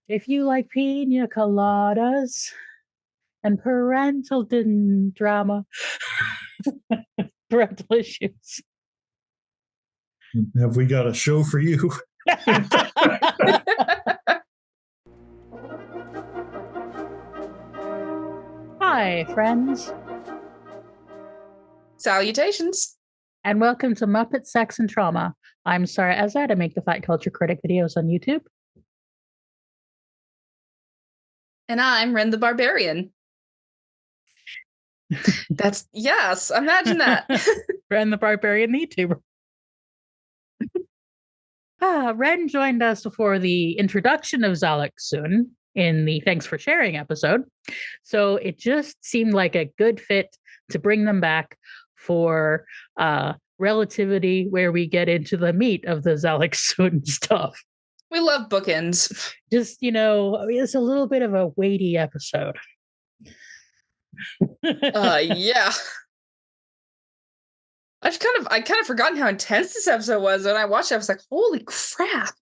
If you like pina coladas and drama, parental issues. Have we got a show for you? Hi, friends. Salutations. And welcome to Muppet Sex and Trauma. I'm Sara Ezzat. I make the Fat Culture Critic videos on YouTube. And I'm Ren the Barbarian. Yes, imagine that. Ren the Barbarian, the YouTuber. Ren joined us for the introduction of Zalek soon in the Thanks for Sharing episode. So it just seemed like a good fit to bring them back for Relativity, where we get into the meat of the Zalek soon stuff. We love bookends. Just, it's a little bit of a weighty episode. Yeah. I kind of forgotten how intense this episode was. When I watched it, I was like, holy crap.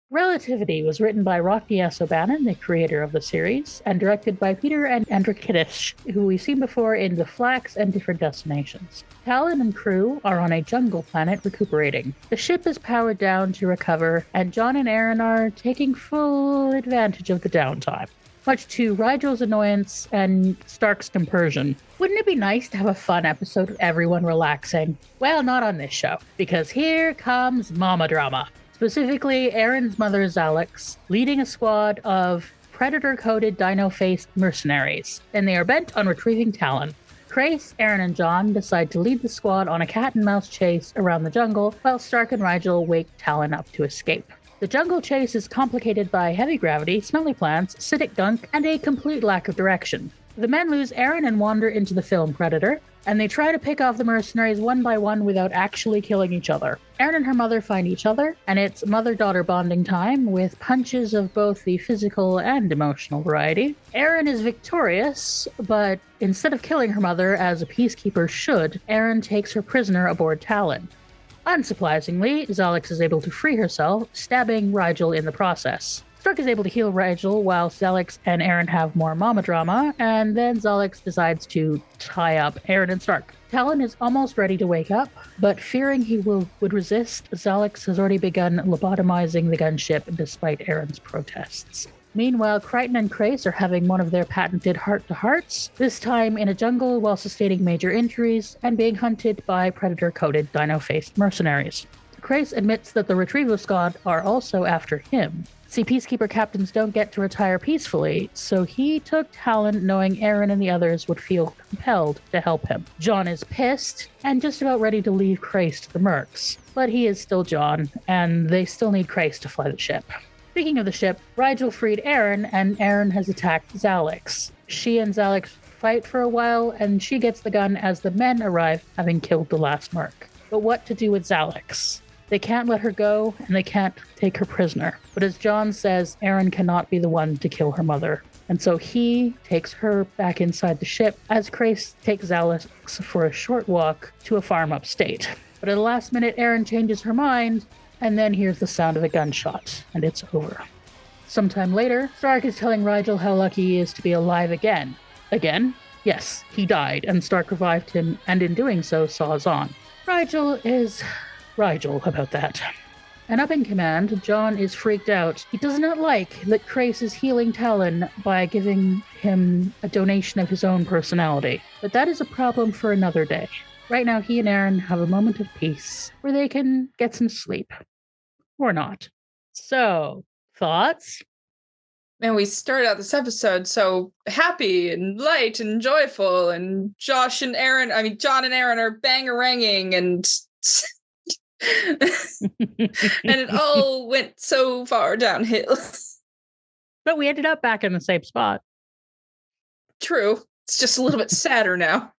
Relativity was written by Rocky S. O'Bannon, the creator of the series, and directed by Peter and Andrikidis, who we've seen before in The Flax and Different Destinations. Talon and crew are on a jungle planet recuperating. The ship is powered down to recover, and John and Aaron are taking full advantage of the downtime, much to Rigel's annoyance and Stark's compersion. Wouldn't it be nice to have a fun episode with everyone relaxing? Well, not on this show, because here comes mama drama. Specifically, Aaron's mother is Alex, leading a squad of predator-coated dino-faced mercenaries, and they are bent on retrieving Talon. Grace, Aaron, and John decide to lead the squad on a cat-and-mouse chase around the jungle, while Stark and Rigel wake Talon up to escape. The jungle chase is complicated by heavy gravity, smelly plants, acidic gunk, and a complete lack of direction. The men lose Aaron and wander into the film Predator, and they try to pick off the mercenaries one by one without actually killing each other. Aaron and her mother find each other, and it's mother-daughter bonding time with punches of both the physical and emotional variety. Aaron is victorious, but instead of killing her mother as a peacekeeper should, Aaron takes her prisoner aboard Talon. Unsurprisingly, Zalek is able to free herself, stabbing Rigel in the process. Stark is able to heal Rigel while Zalek and Aaron have more mama drama, and then Zalek decides to tie up Aaron and Stark. Talon is almost ready to wake up, but fearing he would resist, Zalek has already begun lobotomizing the gunship despite Aaron's protests. Meanwhile, Crichton and Grace are having one of their patented heart-to-hearts, this time in a jungle while sustaining major injuries and being hunted by predator-coated dino-faced mercenaries. Grace admits that the retrieval squad are also after him. See, peacekeeper captains don't get to retire peacefully, so he took Talon knowing Aaron and the others would feel compelled to help him. John is pissed and just about ready to leave Grace to the mercs, but he is still John, and they still need Grace to fly the ship. Speaking of the ship, Rigel freed Aaron, and Aaron has attacked Zalek. She and Zalek fight for a while, and she gets the gun as the men arrive, having killed the last merc. But what to do with Zalek? They can't let her go, and they can't take her prisoner. But as John says, Aaron cannot be the one to kill her mother. And so he takes her back inside the ship, as Grace takes Zalek for a short walk to a farm upstate. But at the last minute, Aaron changes her mind, and then hears the sound of a gunshot, and it's over. Sometime later, Stark is telling Rigel how lucky he is to be alive again. Again? Yes, he died, and Stark revived him, and in doing so, saws on. Rigel is Rigel about that. And up in command, John is freaked out. He does not like that Grace is healing Talon by giving him a donation of his own personality. But that is a problem for another day. Right now, he and Aaron have a moment of peace where they can get some sleep. Or not. So, thoughts? And we started out this episode so happy and light and joyful, and John and Aaron are bang-a-ranging, and and it all went so far downhill. But we ended up back in the same spot. True. It's just a little bit sadder now.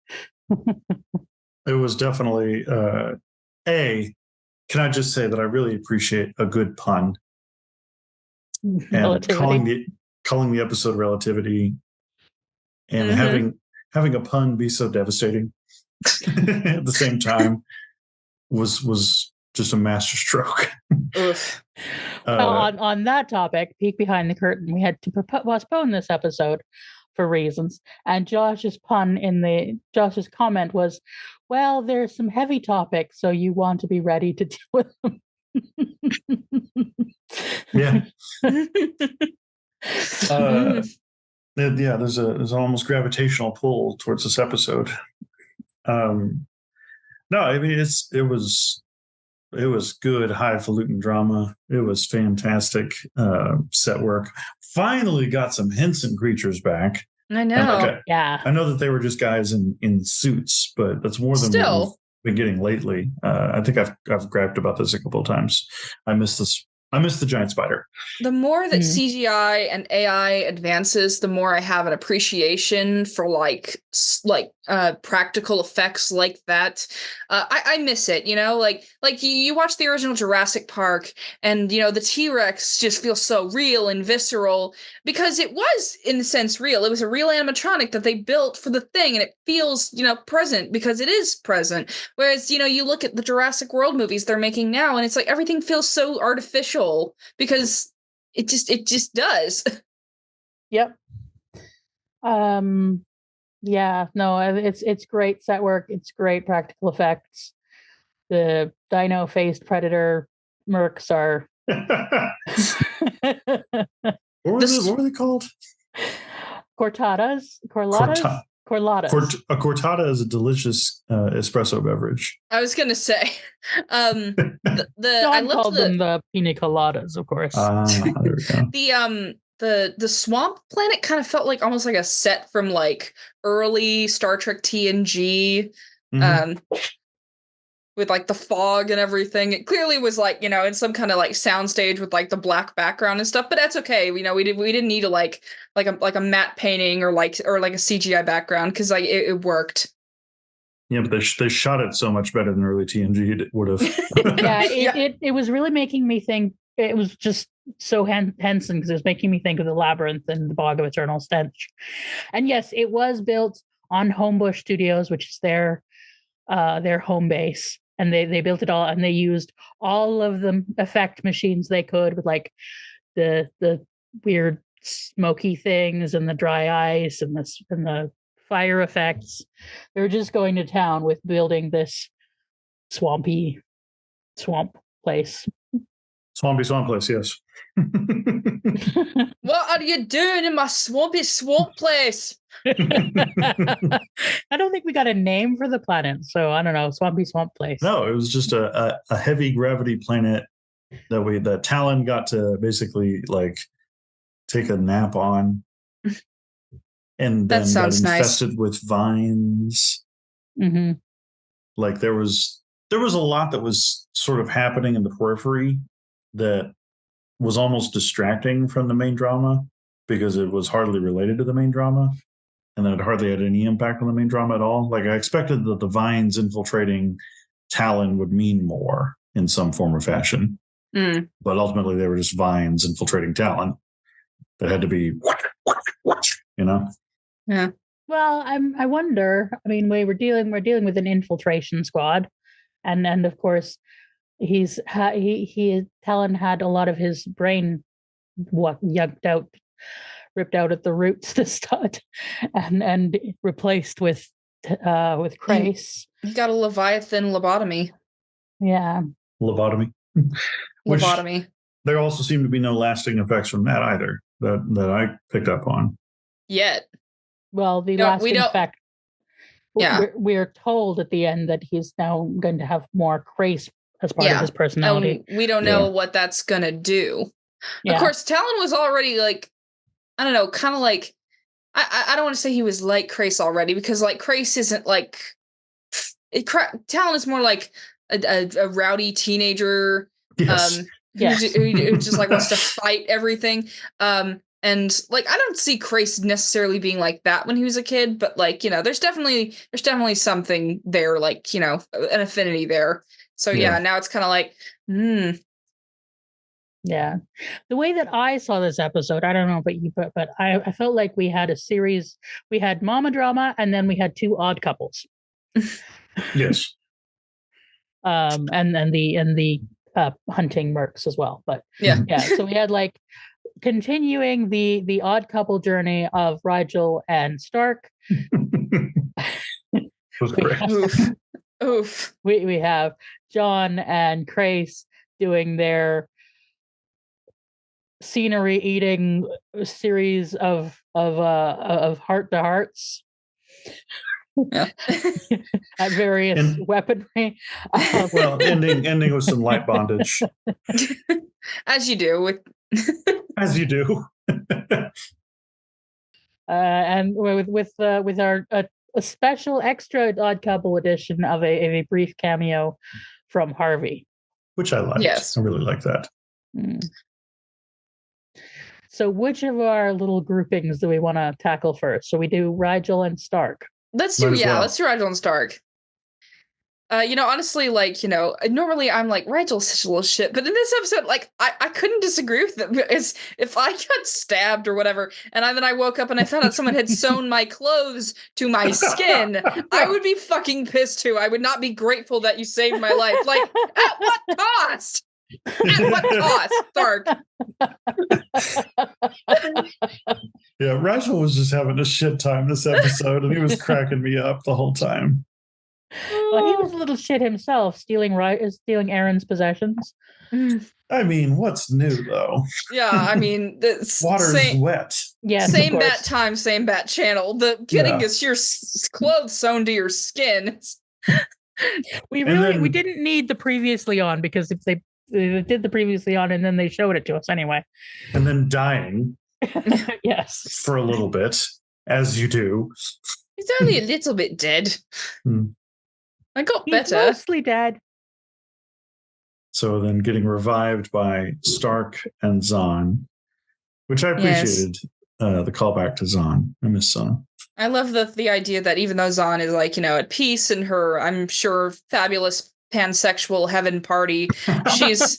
It was definitely, can I just say that I really appreciate a good pun? And calling the episode Relativity and having a pun be so devastating at the same time was just a masterstroke. Oof. Well, on that topic, peek behind the curtain, we had to postpone this episode for reasons. And Josh's comment was, well, there's some heavy topics, so you want to be ready to deal with them. Yeah. Yeah, there's an almost gravitational pull towards this episode. No, I mean it was good, highfalutin drama. It was fantastic set work. Finally got some Henson creatures back. I know. Yeah. I know that they were just guys in suits, but that's more than what we've been getting lately. I think I've griped about this a couple of times. I miss the giant spider. The more that CGI and AI advances, the more I have an appreciation for like practical effects like that. I miss it, like you watch the original Jurassic Park and, the T-Rex just feels so real and visceral because it was, in a sense, real. It was a real animatronic that they built for the thing, and it feels, present because it is present. Whereas, you look at the Jurassic World movies they're making now, and it's like everything feels so artificial because it just does. Yep. Yeah, no, it's great set work. It's great practical effects. The dino-faced predator mercs are. What were they called? Cortadas. A cortada is a delicious espresso beverage. I was gonna say, John I called them the pina coladas, of course. There we go. The swamp planet kind of felt like almost like a set from like early Star Trek TNG, with like the fog and everything. It clearly was like, in some kind of like soundstage with like the black background and stuff, but that's okay. We didn't need to like a matte painting or like a CGI background because like it worked. Yeah, but they shot it so much better than early TNG would have. It was really making me think. It was just so Henson because it was making me think of the Labyrinth and the Bog of Eternal Stench. And yes, it was built on Homebush Studios, which is their home base. And they built it all, and they used all of the effect machines they could with like the weird smoky things and the dry ice and the fire effects. They were just going to town with building this swamp place. Swampy swamp place, yes. What are you doing in my swampy swamp place? I don't think we got a name for the planet, so I don't know. Swampy swamp place. No, it was just a heavy gravity planet that Talon got to basically like take a nap on, and then got infested with vines. Mm-hmm. Like there was a lot that was sort of happening in the periphery that was almost distracting from the main drama because it was hardly related to the main drama. And then it hardly had any impact on the main drama at all. Like I expected that the vines infiltrating Talon would mean more in some form or fashion. But ultimately they were just vines infiltrating Talon that had to be, Yeah. Well, I wonder. I mean, we're dealing with an infiltration squad, and of course, Talon had a lot of his brain ripped out at the roots to start, and replaced with Crace. He got a Leviathan lobotomy. Yeah, lobotomy. Lobotomy. There also seem to be no lasting effects from that either that I picked up on. Yet. Well, the lasting effect. Yeah, we're told at the end that he's now going to have more Crace as part of his personality. We don't know what that's gonna do. Yeah. Of course, Talon was already like, I don't know, kind of like, I don't want to say he was like Crace already, because like Crace isn't like, Talon is more like a rowdy teenager. Yes. Who just like wants to fight everything. And like, I don't see Crace necessarily being like that when he was a kid, but like, there's definitely something there, like, an affinity there. So now it's kind of like, Yeah. The way that I saw this episode, I don't know about you, but I felt like we had a series. We had mama drama, and then we had two odd couples. Yes. and the hunting mercs as well. But Yeah. so we had like continuing the odd couple journey of Rigel and Stark. Was great. Oof. We have John and Crace doing their scenery eating series of heart to hearts. Yeah. At various weaponry. Well, ending with some light bondage. As you do with As you do. And with our a special extra odd couple edition of a brief cameo from Harvey, which I liked. Yes. I really like that. So which of our little groupings do we want to tackle first? So we do Rigel and Stark. Let's do Rigel and Stark. Honestly, normally I'm like, Rigel's such a little shit, but in this episode, like, I couldn't disagree with them. It's, if I got stabbed or whatever, and then I woke up and I found out someone had sewn my clothes to my skin, I would be fucking pissed too. I would not be grateful that you saved my life. Like, at what cost? At what cost, Stark? Yeah, Rigel was just having a shit time this episode, and he was cracking me up the whole time. Well, he was a little shit himself, stealing Aaron's possessions. I mean, what's new though? Yeah, I mean, the water's wet. Yeah, same bat time, same bat channel. The getting your clothes sewn to your skin. We didn't need the previously on, because if they did the previously on and then they showed it to us anyway. And then dying. Yes. For a little bit, as you do. He's only a little bit dead. I got better. Mostly dead. So then getting revived by Stark and Zahn, which I appreciated. The callback to Zahn. I miss Zahn. I love the idea that even though Zahn is like, at peace in her, I'm sure, fabulous pansexual heaven party, she's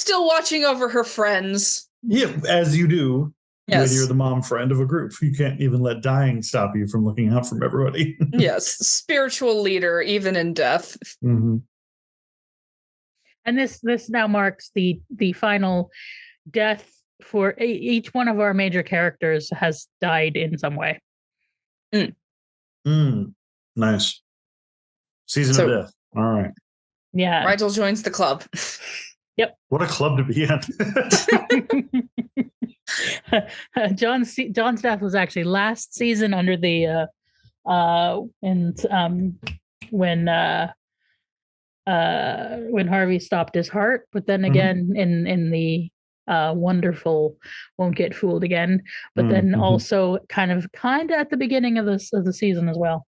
still watching over her friends. Yeah, as you do. Yes. When you're the mom friend of a group, you can't even let dying stop you from looking out for everybody. Yes, spiritual leader, even in death. Mm-hmm. And this now marks the final death for each one of our major characters has died in some way. Nice. Season of death. All right. Yeah. Rigel joins the club. Yep. What a club to be in. John's death was actually last season under the when Harvey stopped his heart, but then again in the wonderful Won't Get Fooled Again, but then also kind of at the beginning of the season as well.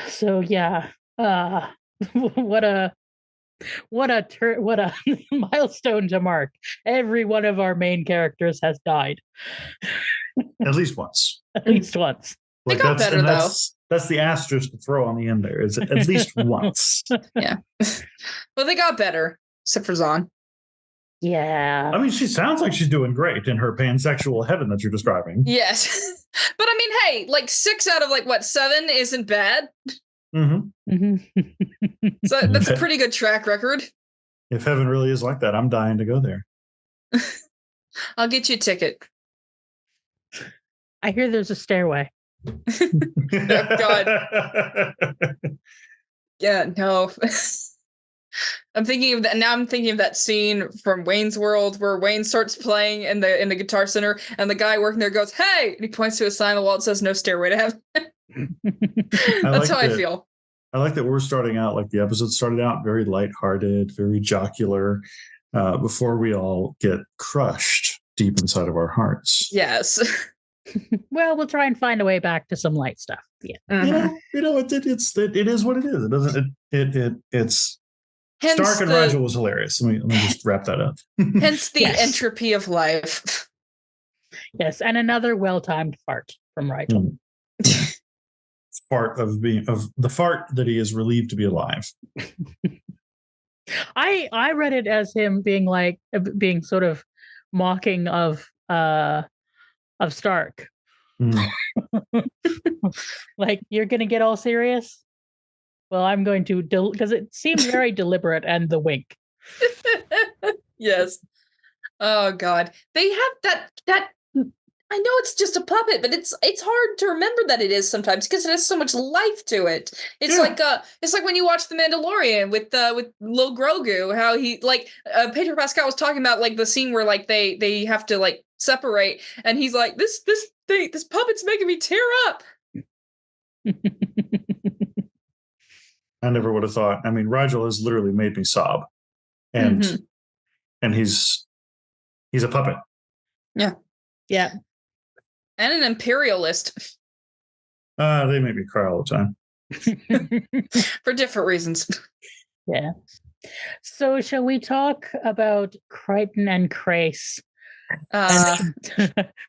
So yeah, what a milestone to mark. Every one of our main characters has died. At least once. At least once. They got better, though. That's the asterisk to throw on the end there. Is at least once. Yeah. Well, they got better, except for Zahn. Yeah. I mean, she sounds like she's doing great in her pansexual heaven that you're describing. Yes. But I mean, hey, 6 out of 7 isn't bad. Mm-hmm. So that's a pretty good track record. If heaven really is like that, I'm dying to go there. I'll get you a ticket. I hear there's a stairway. Oh, God. Yeah, no. I'm thinking of that now. I'm thinking of that scene from Wayne's World where Wayne starts playing in the Guitar Center, and the guy working there goes, "Hey!" and he points to a sign on the wall that says "No stairway to heaven." That's how I feel. I like that we're starting out like the episode started out very lighthearted, very jocular, before we all get crushed deep inside of our hearts. Yes. Well, we'll try and find a way back to some light stuff. Yeah. It is what it is. It doesn't. It's. Hence Stark and Rigel was hilarious. Let me just wrap that up. Hence the entropy of life. Yes, and another well-timed fart from Rigel. Fart of the fart that he is relieved to be alive. I read it as him being being sort of mocking of Stark. Like, you're gonna get all serious? Well, I'm going to, because it seems very deliberate, and the wink. Yes. Oh God, they have that. I know it's just a puppet, but it's hard to remember that it is sometimes because it has so much life to it. It's like when you watch The Mandalorian with Lil Grogu, how he like Pedro Pascal was talking about like the scene where like they have to like separate, and he's like this puppet's making me tear up. I never would have thought. I mean, Rigel has literally made me sob, and he's a puppet. Yeah. And an imperialist. They make me cry all the time. For different reasons. Yeah. So shall we talk about Crichton and Crace?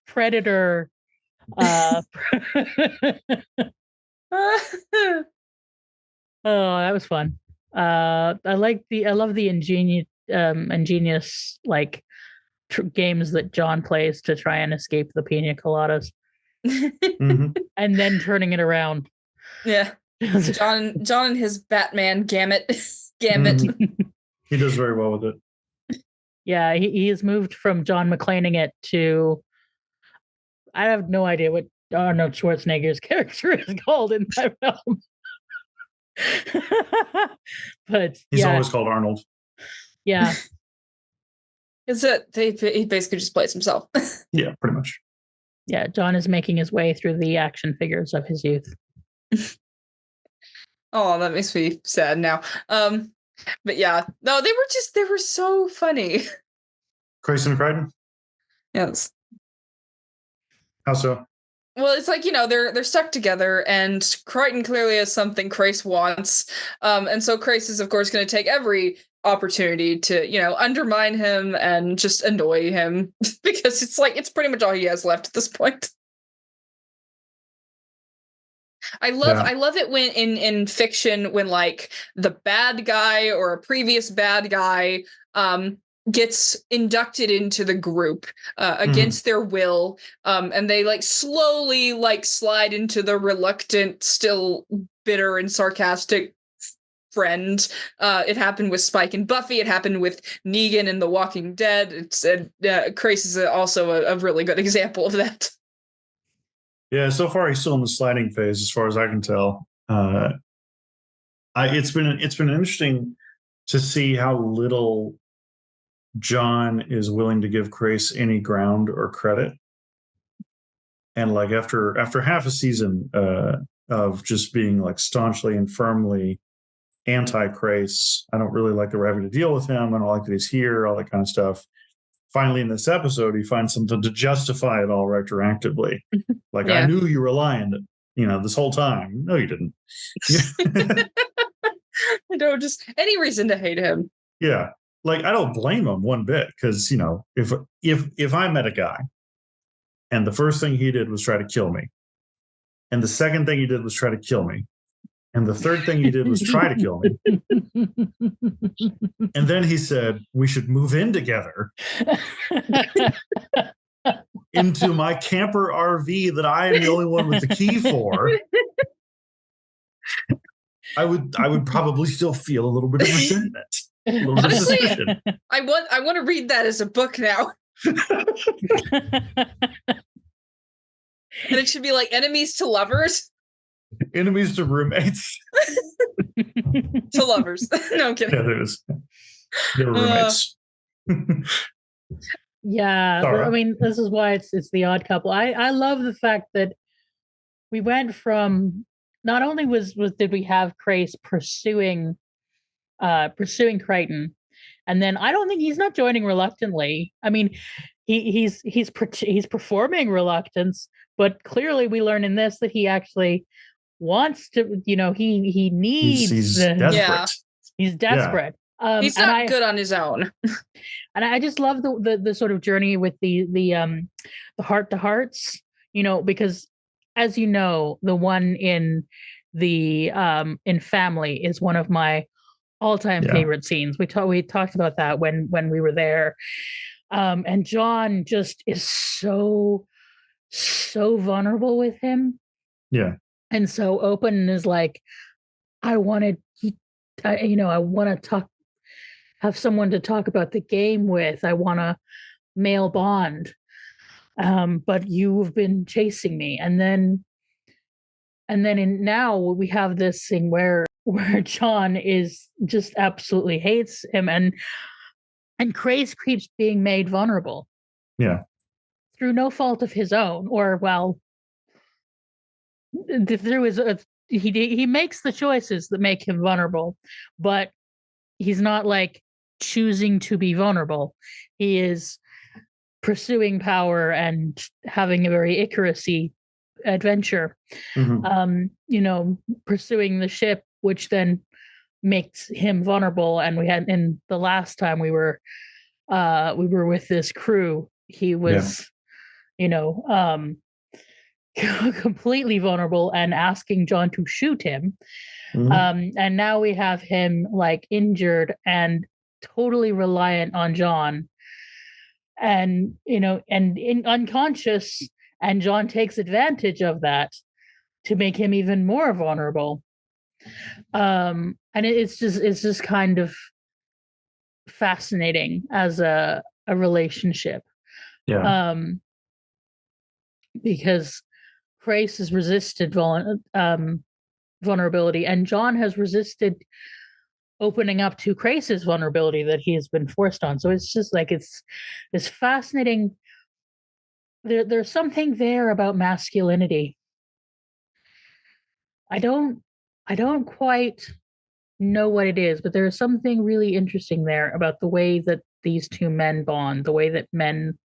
Predator. Oh, that was fun. I love the ingenious like games that John plays to try and escape the pina coladas, and then turning it around. Yeah, John and his Batman gambit. He does very well with it. Yeah, he has moved from John McClaning it to, I have no idea what Arnold Schwarzenegger's character is called in that film. But he's always called Arnold. Yeah. Is it he basically just plays himself? Yeah, pretty much. Yeah, John is making his way through the action figures of his youth. Oh, that makes me sad now. But yeah, no, they were so funny. Crace and Crichton? Yes. How so? Well, it's like, they're stuck together, and Crichton clearly has something Crace wants. And so Crace is, of course, going to take every opportunity to, undermine him and just annoy him because it's pretty much all he has left at this point. I love it when in fiction when like the bad guy or a previous bad guy gets inducted into the group against their will, and they like slowly like slide into the reluctant, still bitter and sarcastic friend. It happened with Spike and Buffy. It happened with Negan in The Walking Dead. Crace is also a really good example of that. Yeah, so far he's still in the sliding phase, as far as I can tell. It's been interesting to see how little John is willing to give Crace any ground or credit. And like after half a season of just being like staunchly and firmly anti-Crace, I don't really like that we're having to deal with him. I don't like that he's here, all that kind of stuff. Finally, in this episode, he finds something to justify it all retroactively. Like, yeah. I knew you were lying, this whole time. No, you didn't. No, just any reason to hate him. Yeah. Like, I don't blame him one bit because, if I met a guy and the first thing he did was try to kill me, and the second thing he did was try to kill me, and the third thing he did was try to kill me, and then he said, we should move in together into my camper RV that I am the only one with the key for, I would probably still feel a little bit of resentment. Honestly, I want to read that as a book now. And it should be like enemies to lovers. Enemies to roommates. To lovers. No, I'm kidding. Yeah, they were roommates. Yeah, well, I mean, this is why it's the odd couple. I love the fact that we went from, not only did we have Crace pursuing Crichton, and then I don't think he's not joining reluctantly. I mean, he's performing reluctance, but clearly we learn in this that he actually wants to. He needs. He's desperate. Yeah. He's desperate. Yeah. He's not good on his own. And I just love the sort of journey with the heart to hearts. Because as you know, the one in the in Family is one of my all-time favorite scenes. We talked about that when we were there. And John just is so vulnerable with him. Yeah. And so open, and is like, I wanted, I want to have someone to talk about the game with. I want a male bond. But you've been chasing me. Now we have this thing where John is just absolutely hates him, and Craze keeps being made vulnerable. Yeah. Through no fault of his own, or well, through his he makes the choices that make him vulnerable, but he's not like choosing to be vulnerable. He is pursuing power and having a very Icarus-y adventure. Pursuing the ship, which then makes him vulnerable. And we had in the last time we were with this crew, he was, completely vulnerable and asking John to shoot him. And now we have him like injured and totally reliant on John, and unconscious, and John takes advantage of that to make him even more vulnerable. And it's just kind of fascinating as a relationship. Yeah. Because Grace has resisted vulnerability, and John has resisted opening up to Grace's vulnerability that he has been forced on. So it's just like it's fascinating. There's something there about masculinity. I don't quite know what it is, but there's something really interesting there about the way that these two men bond, the way that men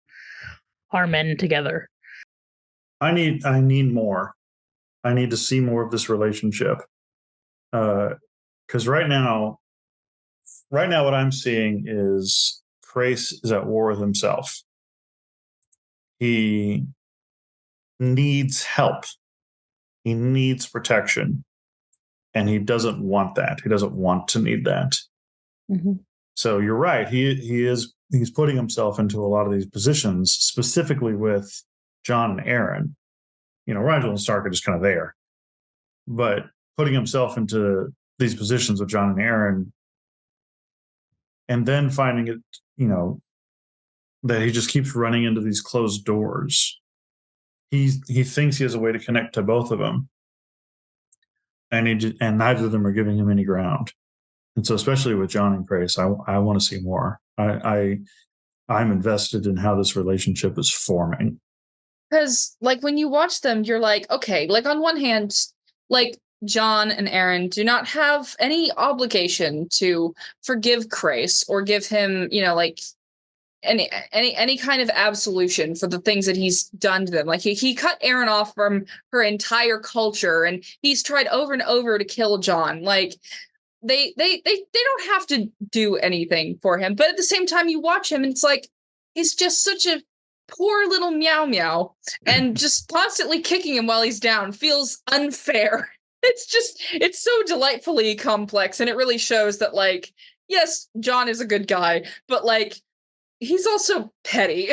are men together. I need more. I need to see more of this relationship. Because right now what I'm seeing is Crace is at war with himself. He needs help. He needs protection. And he doesn't want that. He doesn't want to need that. Mm-hmm. So you're right. He's putting himself into a lot of these positions, specifically with John and Aaron. Rigel and Stark are just kind of there. But putting himself into these positions with John and Aaron, and then finding it, that he just keeps running into these closed doors. He thinks he has a way to connect to both of them, and neither of them are giving him any ground. And so, especially with John and Grace, I want to see more. I'm invested in how this relationship is forming. Because, like, when you watch them, you're like, okay, like, on one hand, like, John and Aaron do not have any obligation to forgive Grace or give him, like, any kind of absolution for the things that he's done to them. Like, he cut Aaron off from her entire culture, and he's tried over and over to kill John. Like, they don't have to do anything for him, but at the same time, you watch him, and it's like he's just such a poor little meow meow, and just constantly kicking him while he's down feels unfair. It's so delightfully complex, and it really shows that, like, yes, John is a good guy, but like, he's also petty.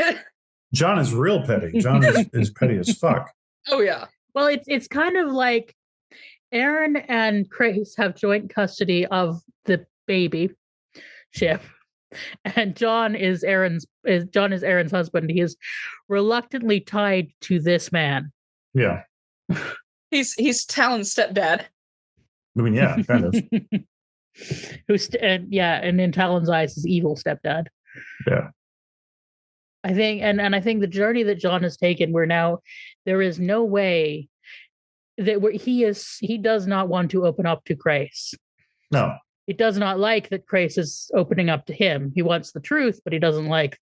John is real petty. John is petty as fuck. Oh yeah. Well, it's kind of like Aaron and Grace have joint custody of the baby ship, and John is Aaron's husband. He is reluctantly tied to this man. Yeah. He's Talon's stepdad. I mean, yeah, kind of. And in Talon's eyes, his evil stepdad. Yeah. I think, and I think the journey that John has taken, where now there is no way that he does not want to open up to Grace. No. He does not like that Grace is opening up to him. He wants the truth, but he doesn't like.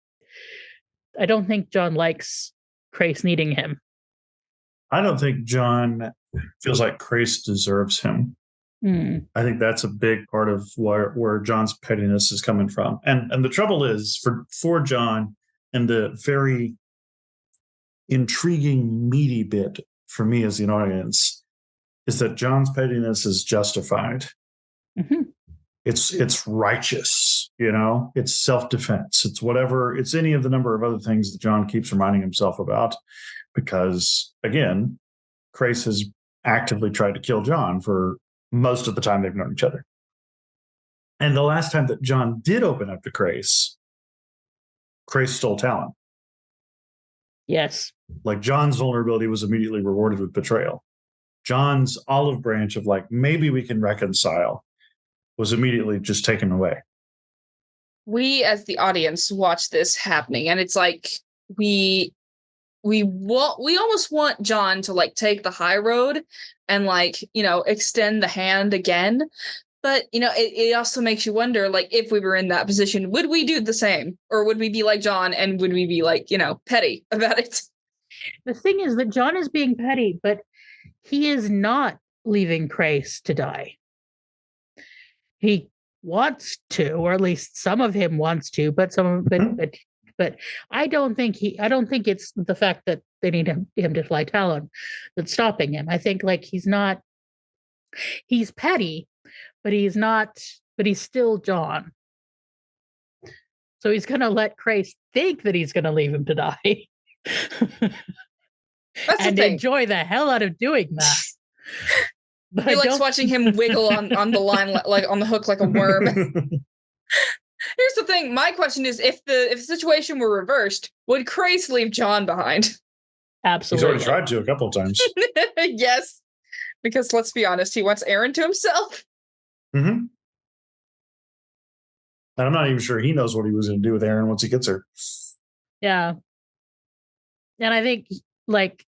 I don't think John likes Grace needing him. I don't think John feels like Grace deserves him. I think that's a big part of where John's pettiness is coming from. And the trouble is for John, and the very intriguing, meaty bit for me as an audience, is that John's pettiness is justified. Mm-hmm. It's righteous, it's self-defense. It's whatever, it's any of the number of other things that John keeps reminding himself about, because again, Grace has actively tried to kill John for most of the time they've known each other. And the last time that John did open up to Crais stole Talon. Yes. Like, John's vulnerability was immediately rewarded with betrayal. John's olive branch of like, maybe we can reconcile, was immediately just taken away. We as the audience watch this happening, and it's like we almost want John to like take the high road and like, you know, extend the hand again. But, you know, it also makes you wonder, like, if we were in that position, would we do the same? Or would we be like John, and would we be like, you know, petty about it? The thing is that John is being petty, but he is not leaving Crais to die. He wants to, or at least some of him wants to, but but I don't think it's the fact that they need him to fly Talon that's stopping him. I think like he's petty, but he's still John. So he's gonna let Crais think that he's gonna leave him to die. And enjoy the hell out of doing that. But he likes watching him wiggle on the line, like on the hook, like a worm. Here's the thing. My question is, if the situation were reversed, would Crais leave John behind? Absolutely. He's already tried to a couple of times. Yes. Because let's be honest, he wants Aaron to himself. Mm-hmm. And I'm not even sure he knows what he was going to do with Aaron once he gets her. Yeah. And I think, like,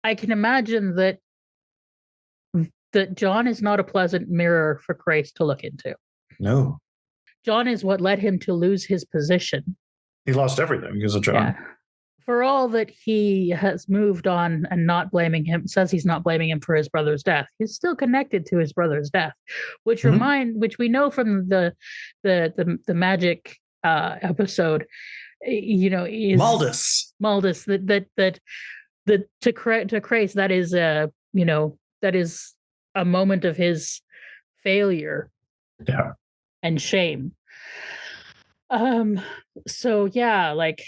I can imagine that John is not a pleasant mirror for Crais to look into. No. John is what led him to lose his position. He lost everything because of John. Yeah. For all that he has moved on and not blaming him, says he's not blaming him for his brother's death. He's still connected to his brother's death, which which we know from the magic episode. You know, is Maldus that to Crais, that is that is a moment of his failure. Yeah. And shame. So yeah, like,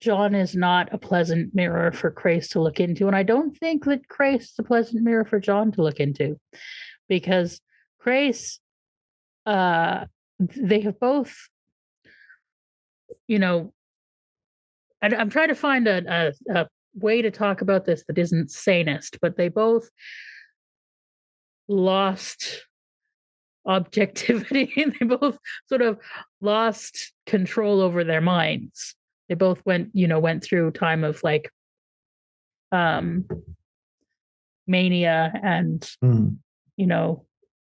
John is not a pleasant mirror for Crais to look into, and I don't think that Crais is a pleasant mirror for John to look into, because Crais, they have both, you know, I'm trying to find a way to talk about this that isn't sanist, but they both lost objectivity. They both sort of lost control over their minds. They both went through time of like mania and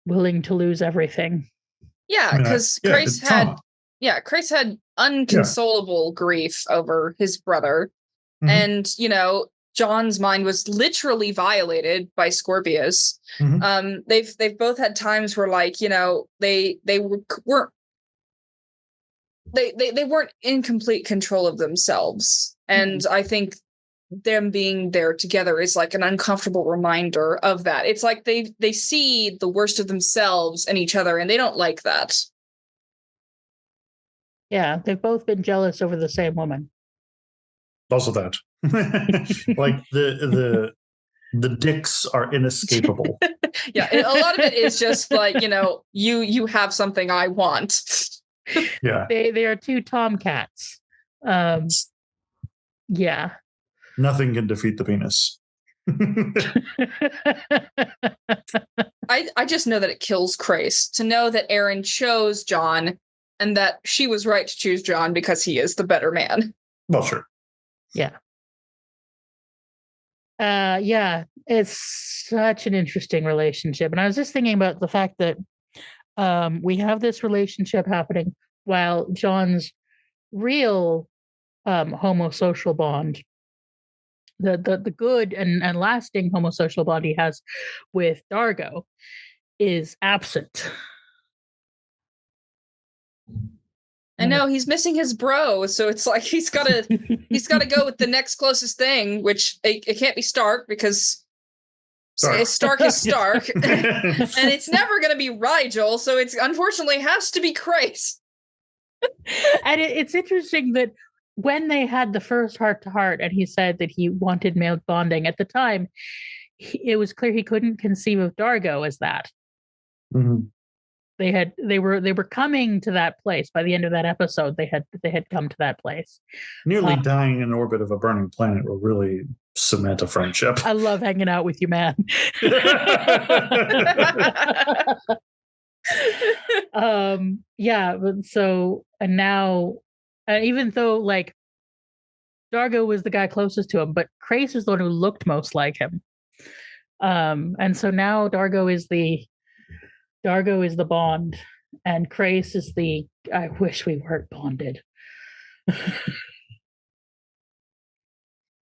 willing to lose everything. Yeah, because Crais had unconsolable grief over his brother. And John's mind was literally violated by Scorpius. They've both had times where, like, they weren't in complete control of themselves. And I think them being there together is like an uncomfortable reminder of that. It's like they see the worst of themselves in each other, and they don't like that. Yeah, they've both been jealous over the same woman. Also that. Like the dicks are inescapable. Yeah, a lot of it is just like, you have something I want. Yeah. They are two tomcats. Yeah. Nothing can defeat the penis. I just know that it kills Crais to know that Aaron chose John and that she was right to choose John because he is the better man. Well, sure. Yeah. Yeah, it's such an interesting relationship. And I was just thinking about the fact that we have this relationship happening while John's real homosocial bond, the good and lasting homosocial bond he has with Dargo, is absent. I know, he's missing his bro, so it's like he's gotta go with the next closest thing, which it can't be Stark because Stark is Stark, and it's never gonna be Rigel, so it's unfortunately has to be Crais. And it's interesting that when they had the first heart-to-heart, and he said that he wanted male bonding at the time, it was clear he couldn't conceive of Dargo as that. Mm-hmm. They were coming to that place by the end of that episode. They had come to that place. Nearly dying in orbit of a burning planet will really cement a friendship. I love hanging out with you, man. Yeah, but so and now, even though like Dargo was the guy closest to him, but Crace is the one who looked most like him. And so now Dargo is the bond, and Crace is the I wish we weren't bonded.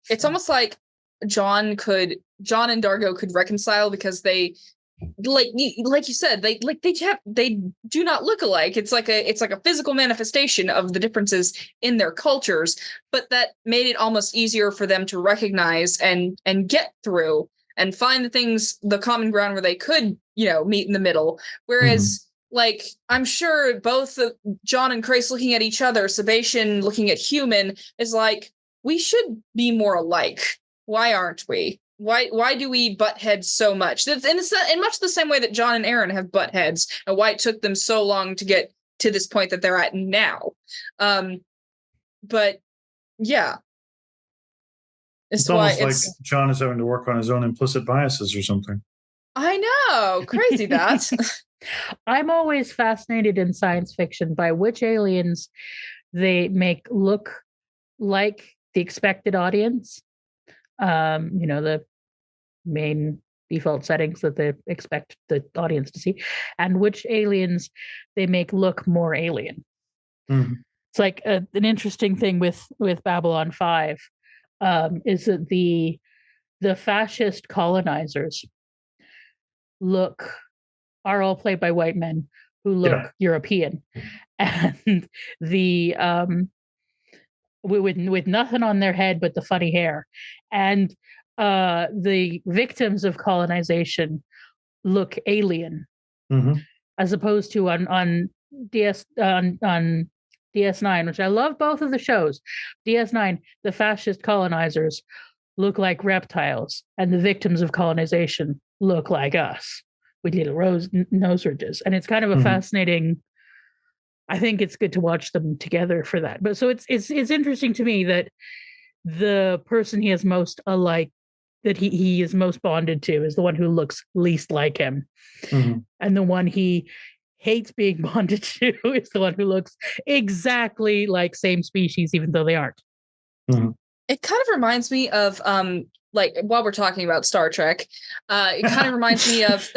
It's almost like John and Dargo could reconcile because they like you said, they do not look alike. It's like a physical manifestation of the differences in their cultures, but that made it almost easier for them to recognize and get through and find the common ground where they could, meet in the middle. Whereas like, I'm sure both John and Crace looking at each other, Sebastian looking at Human, is like, we should be more alike. Why aren't we? Why do we butt heads so much? And it's in much the same way that John and Aaron have butt heads, and why it took them so long to get to this point that they're at now. But yeah. It's almost like John is having to work on his own implicit biases or something. I know. Crazy that. I'm always fascinated in science fiction by which aliens they make look like the expected audience. The main default settings that they expect the audience to see, and which aliens they make look more alien. Mm-hmm. It's like an interesting thing with Babylon 5 is that the fascist colonizers are all played by white men who look European, and the with nothing on their head but the funny hair, and the victims of colonization look alien, as opposed to on DS9, which I love both of the shows. DS9, the fascist colonizers look like reptiles, and the victims of colonization look like us with little nose ridges, and it's kind of a fascinating. I think it's good to watch them together for that. But so it's interesting to me that the person he is most alike, that he is most bonded to, is the one who looks least like him, and the one he hates being bonded to is the one who looks exactly like same species, even though they aren't. It kind of reminds me of like while we're talking about Star Trek, it kind of reminds me of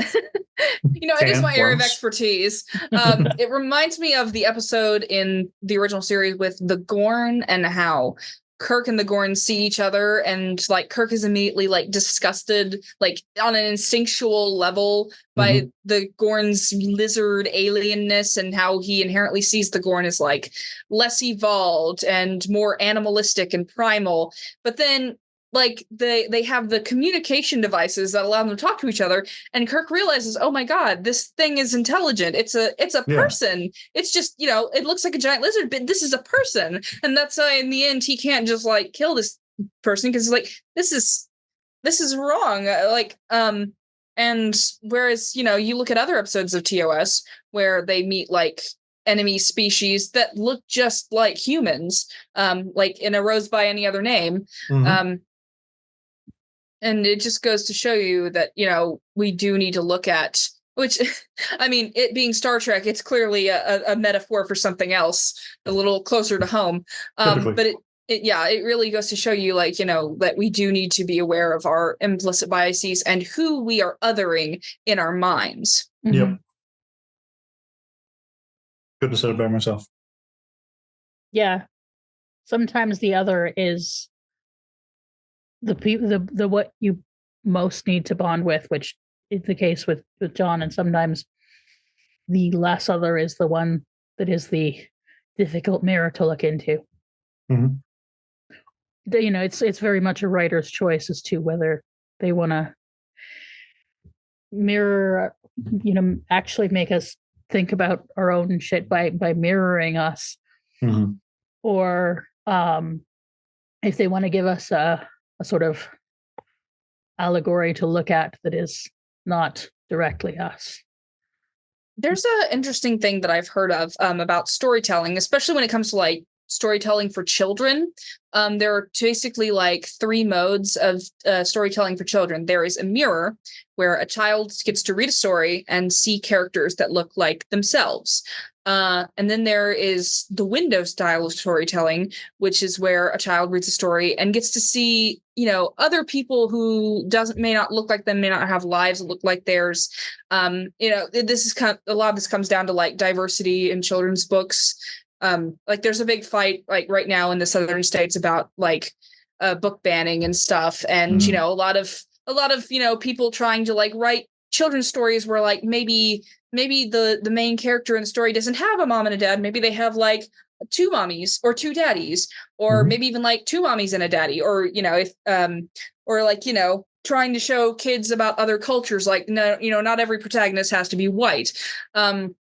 it is my area of expertise. It reminds me of the episode in the original series with the Gorn and how Kirk and the Gorn see each other, and like Kirk is immediately like disgusted, like on an instinctual level, by the Gorn's lizard alienness, and how he inherently sees the Gorn as like less evolved and more animalistic and primal. But then like they have the communication devices that allow them to talk to each other, and Kirk realizes, oh my god, this thing is intelligent. It's a person. It's just, it looks like a giant lizard, but this is a person. And that's why in the end he can't just like kill this person, because like this is wrong. And whereas you look at other episodes of TOS where they meet like enemy species that look just like humans, like in A Rose by Any Other Name. And it just goes to show you that, we do need to look at, which, I mean, it being Star Trek, it's clearly a metaphor for something else, a little closer to home. But it really goes to show you, like, that we do need to be aware of our implicit biases and who we are othering in our minds. Yep. Couldn't have said it by myself. Yeah. Sometimes the other is the what you most need to bond with, which is the case with John, and sometimes the less other is the one that is the difficult mirror to look into. It's very much a writer's choice as to whether they want to mirror, actually make us think about our own shit by mirroring us, or if they want to give us a sort of allegory to look at that is not directly us. There's an interesting thing that I've heard of about storytelling, especially when it comes to like storytelling for children. There are basically like 3 modes of storytelling for children. There is a mirror, where a child gets to read a story and see characters that look like themselves. And then there is the window style of storytelling, which is where a child reads a story and gets to see, other people who may not look like them, may not have lives that look like theirs. This is kind of, a lot of this comes down to like diversity in children's books. Like there's a big fight like right now in the southern states about like book banning and stuff. And, a lot of, people trying to like write children's stories where like maybe the main character in the story doesn't have a mom and a dad. Maybe they have like 2 mommies or 2 daddies, or maybe even like 2 mommies and a daddy, or, trying to show kids about other cultures. Like, no, not every protagonist has to be white. And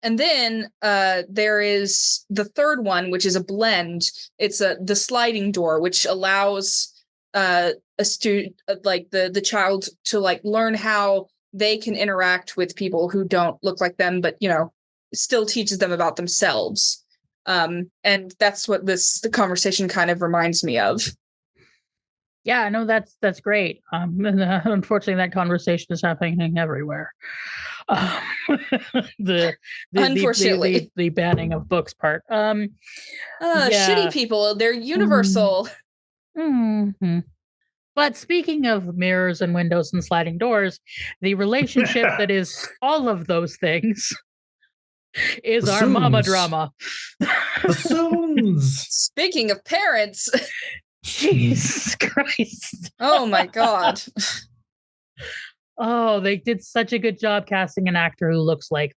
then there is the third one, which is a blend. It's the sliding door, which allows a student, like the child, to like learn how they can interact with people who don't look like them, but still teaches them about themselves. And that's what the conversation kind of reminds me of. Yeah, no, that's great. Unfortunately, that conversation is happening everywhere. Unfortunately, the banning of books part. Shitty people, they're universal. Mm-hmm. But speaking of mirrors and windows and sliding doors, the relationship that is all of those things is our mama drama. Bassoons. Speaking of parents, Jesus Christ! Oh my God! Oh, they did such a good job casting an actor who looks like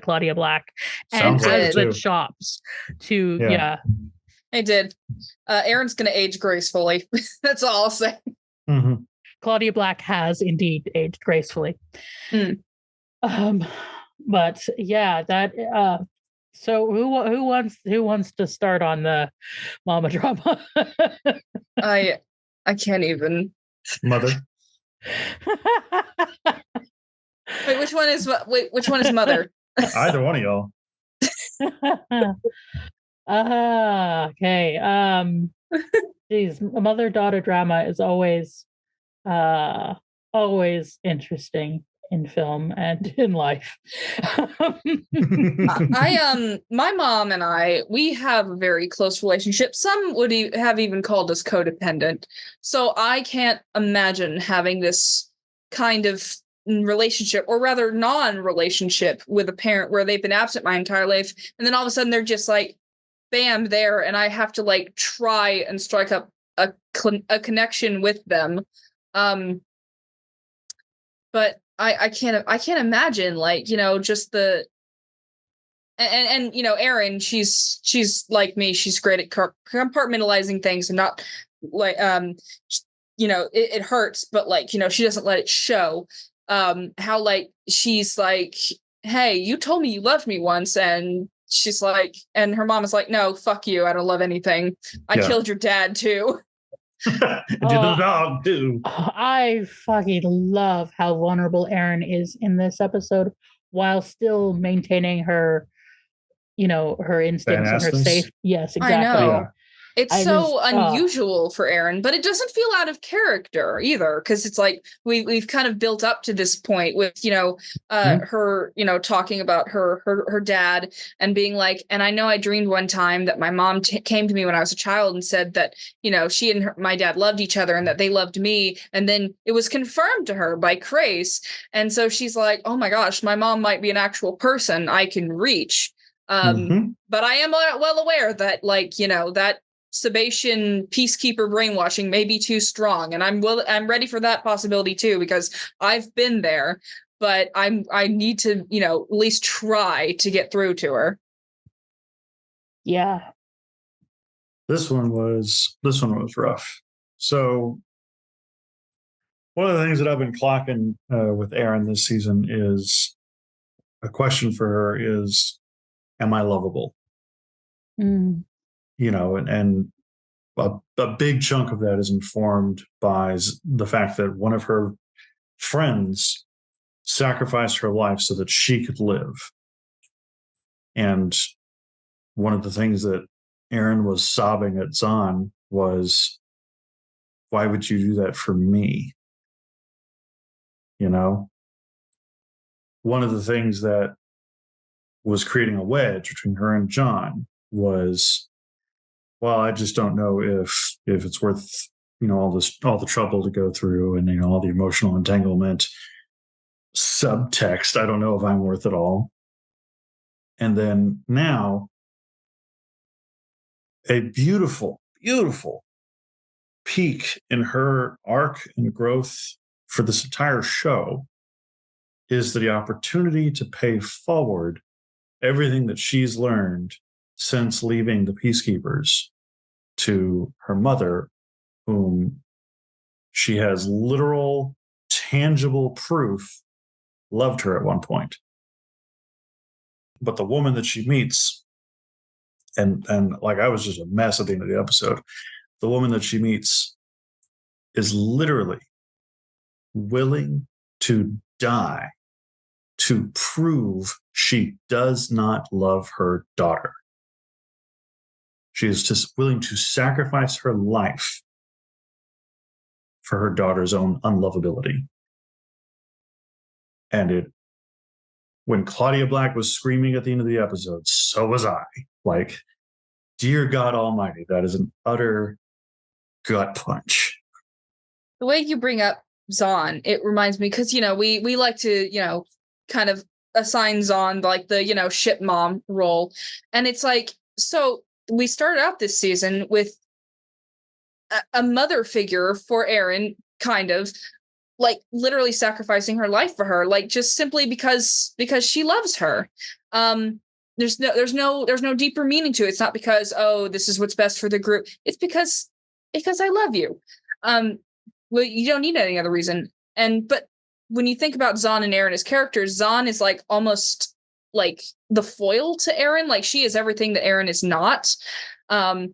Claudia Black and has the chops to They did. Aaron's gonna age gracefully. That's all I'll say. Mm-hmm. Claudia Black has indeed aged gracefully. But yeah, that. So who wants to start on the mama drama? I can't even. Mother. Wait, which one is mother? Either one of y'all. Okay. Geez, mother-daughter drama is always interesting in film and in life. My mom and I, we have a very close relationship. Some would have even called us codependent. So I can't imagine having this kind of relationship, or rather non-relationship, with a parent where they've been absent my entire life, and then all of a sudden they're just like bam there, and I have to like try and strike up a connection with them. But I can't imagine, like, just the and Erin, she's like me, she's great at compartmentalizing things and not like it hurts, but like she doesn't let it show. How like she's like, hey, you told me you loved me once, and she's like, and her mom is like, no, fuck you, I don't love anything. I killed your dad too. To the dog too. I fucking love how vulnerable Erin is in this episode, while still maintaining her, her instincts and her safe. Yes, exactly. I know. Yeah. It's so unusual for Erin, but it doesn't feel out of character either, because it's like we've kind of built up to this point with her talking about her dad and being like, and I know I dreamed one time that my mom came to me when I was a child and said that she and my dad loved each other and that they loved me, and then it was confirmed to her by Grace, and so she's like, oh my gosh, my mom might be an actual person I can reach. But I am well aware that that Sebastian peacekeeper brainwashing may be too strong, and I'm ready for that possibility too, because I've been there, but I need to at least try to get through to her. Yeah, this one was rough. So one of the things that I've been clocking with Erin this season is a question for her is, am I lovable? And a big chunk of that is informed by the fact that one of her friends sacrificed her life so that she could live. And one of the things that Aaron was sobbing at Zahn was, why would you do that for me? You know? One of the things that was creating a wedge between her and John was, well, I just don't know if it's worth, all the trouble to go through, and all the emotional entanglement, subtext. I don't know if I'm worth it all. And then now, a beautiful, beautiful peak in her arc and growth for this entire show is the opportunity to pay forward everything that she's learned since leaving the Peacekeepers to her mother, whom she has literal, tangible proof loved her at one point. But the woman that she meets, and like, I was just a mess at the end of the episode, the woman that she meets is literally willing to die to prove she does not love her daughter. She is just willing to sacrifice her life for her daughter's own unlovability. And when Claudia Black was screaming at the end of the episode, so was I. Like, dear God Almighty, that is an utter gut punch. The way you bring up Zahn, it reminds me, because, we like to, kind of assign Zahn like the, ship mom role. And it's like, so we started out this season with a mother figure for Aaron, kind of, like literally sacrificing her life for her, like just simply because she loves her. There's no deeper meaning to it. It's not because, oh, this is what's best for the group. It's because I love you. Well, you don't need any other reason. But when you think about Zahn and Aaron as characters, Zahn is like almost like the foil to Aaron. Like, she is everything that Aaron is not. And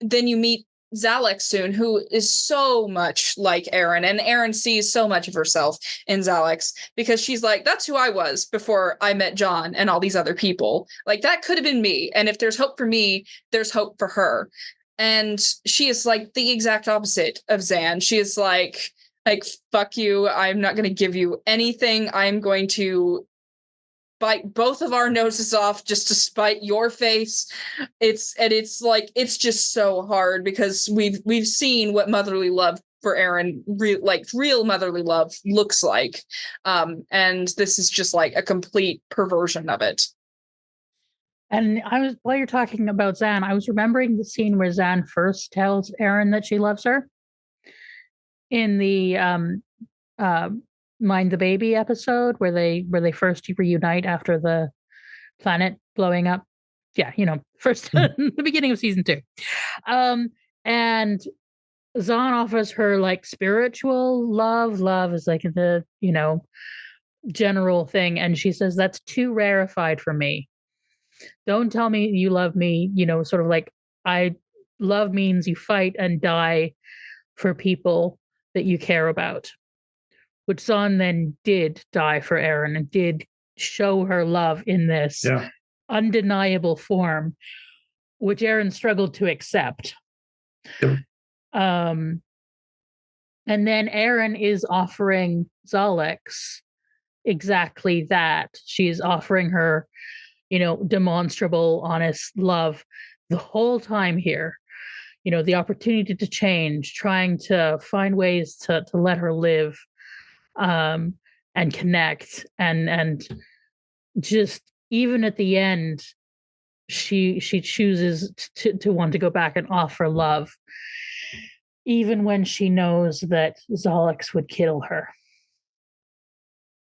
then you meet Zalex soon, who is so much like Aaron, and Aaron sees so much of herself in Zalex, because she's like, that's who I was before I met John and all these other people. Like, that could have been me. And if there's hope for me, there's hope for her. And she is like the exact opposite of Zan. She is like, fuck you. I'm not going to give you anything. I'm going to bite both of our noses off just to spite your face. It's just so hard, because we've seen what motherly love for Aaron, real motherly love looks like. And this is just like a complete perversion of it. And while you're talking about Zan, I was remembering the scene where Zan first tells Aaron that she loves her in the Mind the Baby episode, where they first reunite after the planet blowing up. Yeah, first the beginning of season 2. And Zahn offers her like spiritual love. Love is like the, general thing. And she says, that's too rarefied for me. Don't tell me you love me, sort of like, love means you fight and die for people that you care about. Which Zahn then did die for Aaron and did show her love in this undeniable form, which Aaron struggled to accept. Yep. And then Aaron is offering Zalex exactly that. She's offering her, demonstrable, honest love the whole time here. The opportunity to change, trying to find ways to let her live, and connect, and just even at the end, she chooses to want to go back and offer love, even when she knows that Zalex would kill her.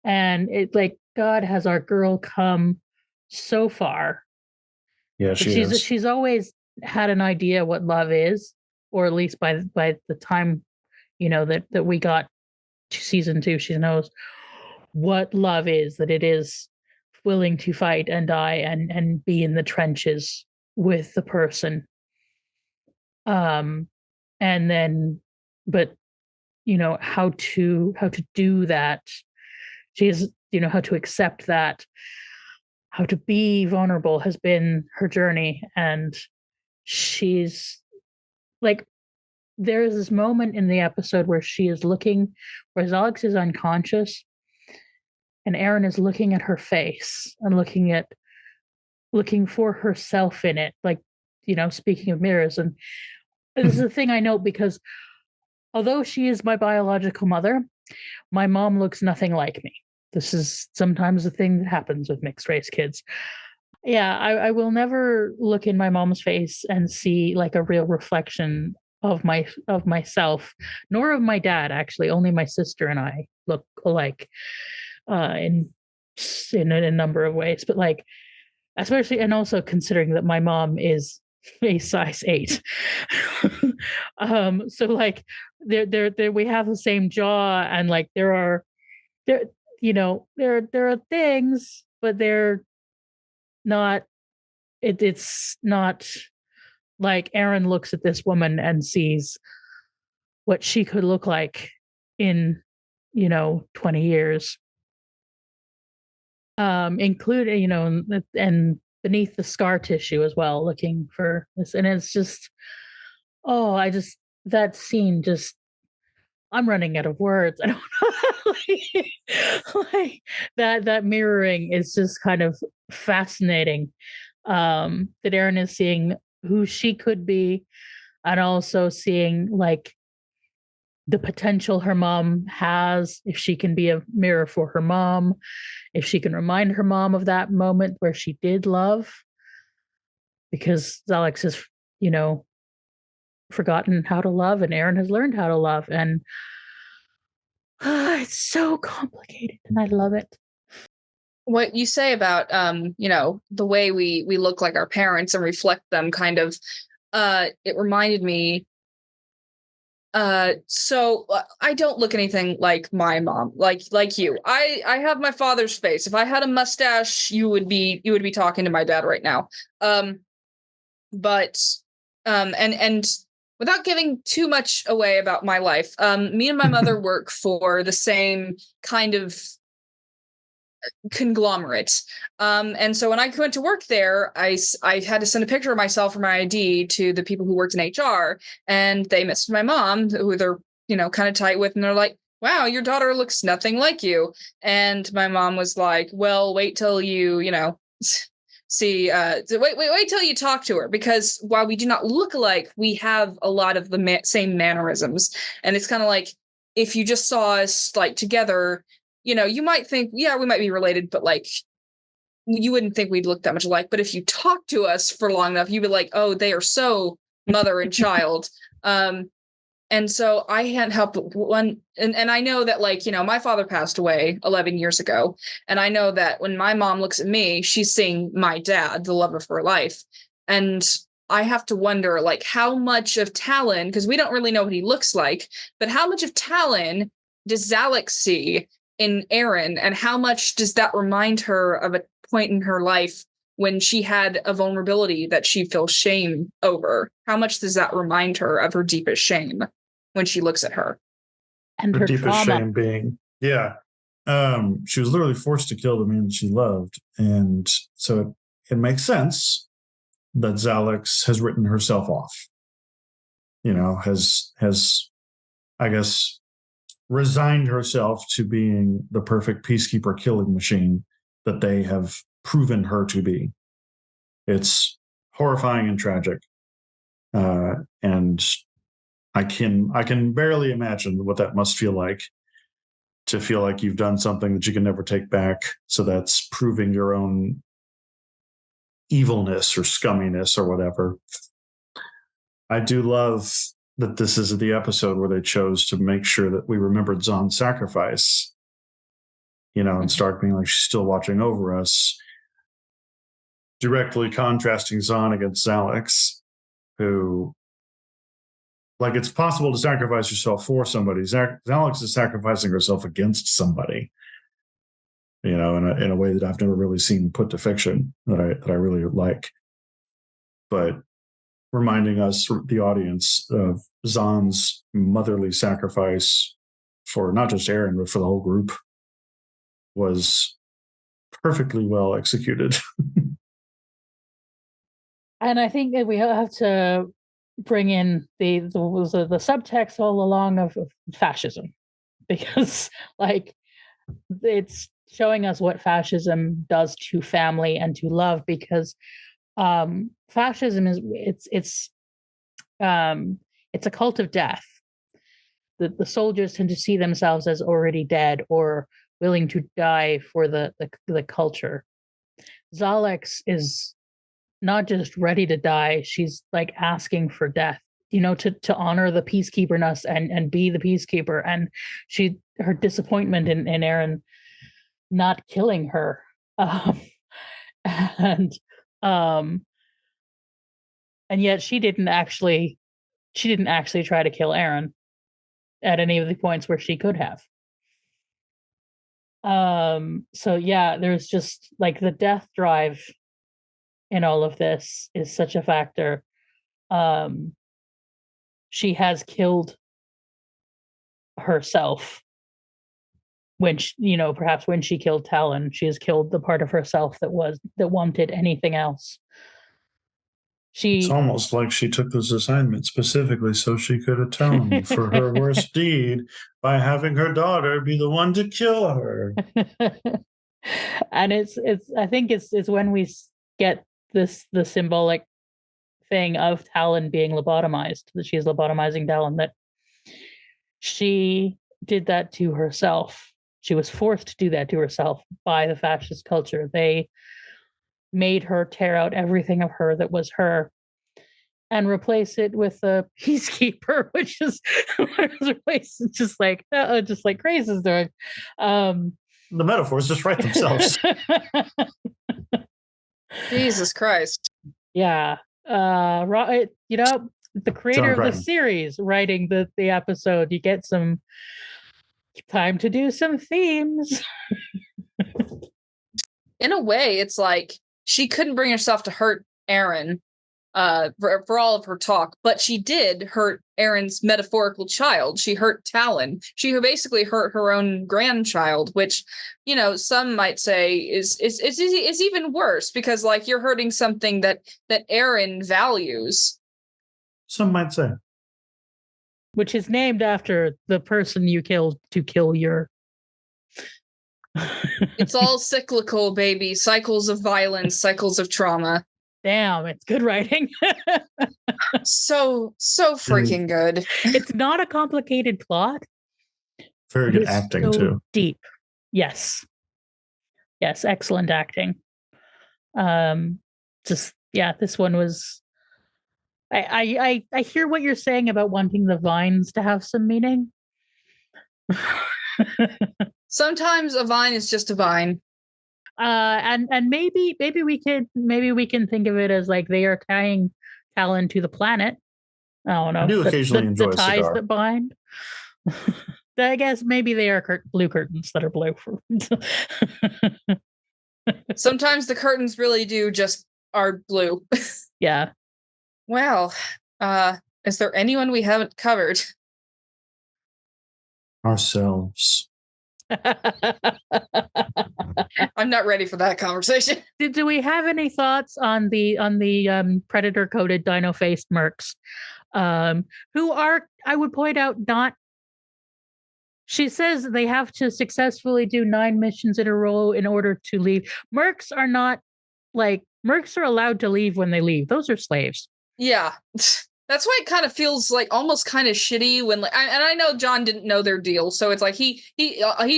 And it, like, God has our girl come so far. Yeah, she's always had an idea what love is, or at least by the time that we got to season 2, she knows what love is, that it is willing to fight and die and be in the trenches with the person Um, and then, but how to do that. She's, how to accept that, how to be vulnerable has been her journey. And she's like, there is this moment in the episode where where Alex is unconscious and Erin is looking at her face and looking for herself in it. Like, speaking of mirrors. And this is a thing I know because although she is my biological mother, my mom looks nothing like me. This is sometimes a thing that happens with mixed race kids. Yeah, I will never look in my mom's face and see like a real reflection of myself, nor of my dad. Actually, only my sister and I look alike in a number of ways. But like, especially, and also considering that my mom is a size 8. So like, there we have the same jaw, and like there there are things, but they're not. It's not like Erin looks at this woman and sees what she could look like in 20 years, including and beneath the scar tissue as well, looking for this. And it's just, oh, that scene just, I'm running out of words. I don't know. like that mirroring is just kind of fascinating. That Erin is seeing who she could be, and also seeing like the potential her mom has if she can be a mirror for her mom, if she can remind her mom of that moment where she did love, because Alex has, you know, forgotten how to love and Erin has learned how to love. And it's so complicated and I love it. What you say about the way we look like our parents and reflect them, kind of, it reminded me. So I don't look anything like my mom, like you. I have my father's face. If I had a mustache, you would be talking to my dad right now. But and without giving too much away about my life, me and my mother work for the same kind of conglomerate. And so when I went to work there, I had to send a picture of myself for my ID to the people who worked in HR, and they messaged my mom, who they're, kind of tight with, and they're like, wow, your daughter looks nothing like you. And my mom was like, well, wait till see, wait till you talk to her, because while we do not look alike, we have a lot of the same mannerisms. And it's kind of like, if you just saw us like together, you might think, yeah, we might be related, but like, you wouldn't think we'd look that much alike. But if you talk to us for long enough, you'd be like, oh, they are so mother and child. And so I can't help but and I know that, like, my father passed away 11 years ago. And I know that when my mom looks at me, she's seeing my dad, the love of her life. And I have to wonder, like, how much of Talon, because we don't really know what he looks like, but how much of Talon does Zalek see in Erin, and how much does that remind her of a point in her life when she had a vulnerability that she feels shame over? How much does that remind her of her deepest shame when she looks at her? And her deepest trauma. shame being, she was literally forced to kill the man she loved. And so it makes sense that Zalex has written herself off, has, I guess, resigned herself to being the perfect peacekeeper killing machine that they have proven her to be. It's horrifying and tragic. And I can barely imagine what that must feel like, to feel like you've done something that you can never take back. So that's proving your own evilness or scumminess or whatever. I do love that this is the episode where they chose to make sure that we remembered Zon's sacrifice, and Stark being like, she's still watching over us, directly contrasting Zon against Zalex, who, like, it's possible to sacrifice yourself for somebody. Zalex is sacrificing herself against somebody, in a way that I've never really seen put to fiction that I really like. But reminding us, the audience, of Zahn's motherly sacrifice for not just Eren, but for the whole group was perfectly well executed. And I think that we have to bring in the subtext all along of fascism, because like it's showing us what fascism does to family and to love, because fascism is it's a cult of death. The soldiers tend to see themselves as already dead or willing to die for the culture. Zalex is not just ready to die, she's like asking for death, to honor the peacekeeperness and be the peacekeeper. And her disappointment in Eren not killing her. And um and yet she didn't actually try to kill Eren at any of the points where she could have. So yeah, there's just like the death drive in all of this is such a factor. She has killed herself when perhaps when she killed Talon, she has killed the part of herself that wanted anything else. It's almost like she took this assignment specifically so she could atone for her worst deed by having her daughter be the one to kill her. And I think it's when we get the symbolic thing of Talon being lobotomized, that she's lobotomizing Talon, that she did that to herself. She was forced to do that to herself by the fascist culture. They made her tear out everything of her that was her and replace it with a peacekeeper, which is just like Grace is doing. The metaphors just write themselves. Jesus Christ. Yeah. The creator of the series writing the episode, you get some time to do some themes. In a way, it's like she couldn't bring herself to hurt Eren for all of her talk, but she did hurt Eren's metaphorical child. She hurt Talon. She basically hurt her own grandchild, which, some might say is even worse, because like you're hurting something that Eren values. Some might say. Which is named after the person you killed to kill your. It's all cyclical, baby. Cycles of violence, cycles of trauma. Damn, it's good writing. so freaking good. It's not a complicated plot. Very good acting too. Deep. Yes, excellent acting. This one was. I hear what you're saying about wanting the vines to have some meaning. Sometimes a vine is just a vine. And maybe we can think of it as like they are tying Talon to the planet. I don't know. I do occasionally enjoy the ties that bind. I guess maybe they are blue curtains that are blue. Sometimes the curtains really do just are blue. Yeah. Well, is there anyone we haven't covered? Ourselves. I'm not ready for that conversation. Do we have any thoughts on the predator coated dino faced mercs, who are, I would point out, not. She says they have to successfully do 9 missions in a row in order to leave. Mercs are not like mercs are allowed to leave when they leave. Those are slaves. Yeah. That's why it kind of feels like almost kind of shitty when, like, and I know John didn't know their deal, so it's like he's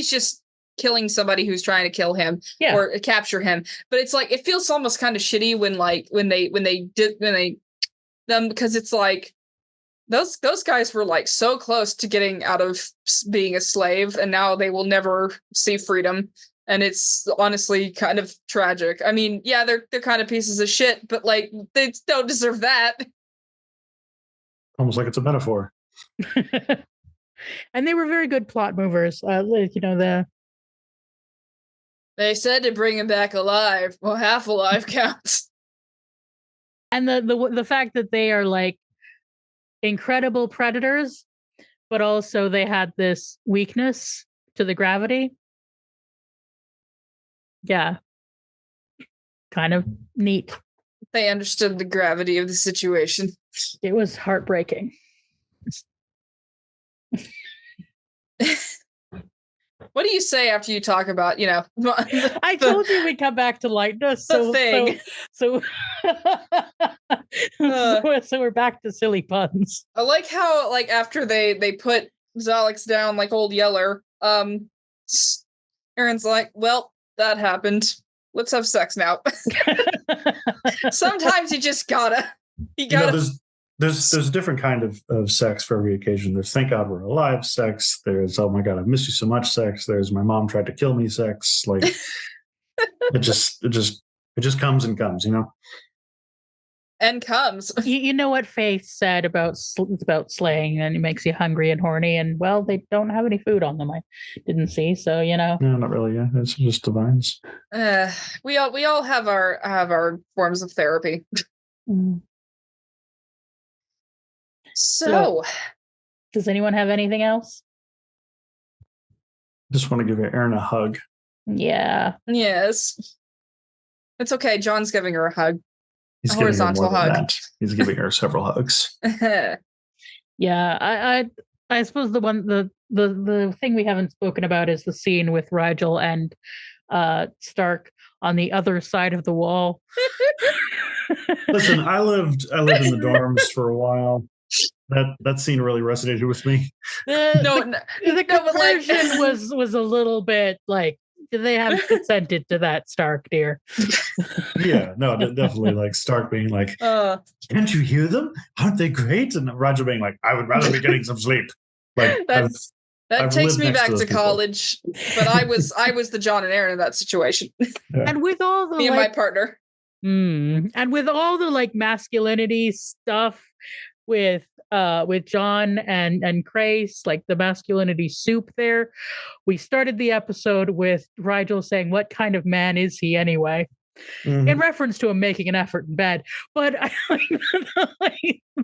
just killing somebody who's trying to kill him or capture him. But it's like it feels almost kind of shitty when they because it's like those guys were like so close to getting out of being a slave, and now they will never see freedom. And it's honestly kind of tragic. I mean, yeah, they're kind of pieces of shit, but like they don't deserve that. Almost like it's a metaphor. And they were very good plot movers. They said to bring him back alive. Well, half alive counts. And the fact that they are like incredible predators, but also they had this weakness to the gravity. Yeah. Kind of neat. They understood the gravity of the situation. It was heartbreaking. What do you say after you talk about, I told you we'd come back to lightness. So we're back to silly puns. I like how, like, after they put Zalix down like old Yeller, Aaron's like, well, that happened. Let's have sex now. Sometimes you just gotta. There's a different kind of sex for every occasion. There's thank God we're alive sex. There's oh my God, I miss you so much sex. There's my mom tried to kill me sex. Like it just comes and comes, And comes. You know what Faith said about slaying, and it makes you hungry and horny, and well, they don't have any food on them. I didn't see, so No, not really. Yeah, it's just divines. We all have our forms of therapy. So, does anyone have anything else? Just want to give Erin a hug. Yeah. Yes. It's okay. John's giving her a hug. He's a horizontal hug. He's giving her several hugs. Yeah, I suppose the thing we haven't spoken about is the scene with Rigel and Stark on the other side of the wall. Listen, I lived in the dorms for a while. That scene really resonated with me. The conversion was a little bit like, they haven't consented to that, Stark, dear. Yeah, no, definitely. Like Stark being like, "Can't you hear them? Aren't they great?" And Roger being like, "I would rather be getting some sleep." Like that takes me back to college, but I was the John and Aaron in that situation. Yeah. And with all the me and my partner, and with all the like masculinity stuff with John and Crace, like the masculinity soup there. We started the episode with Rigel saying, "What kind of man is he anyway?" Mm-hmm. In reference to him making an effort in bed. But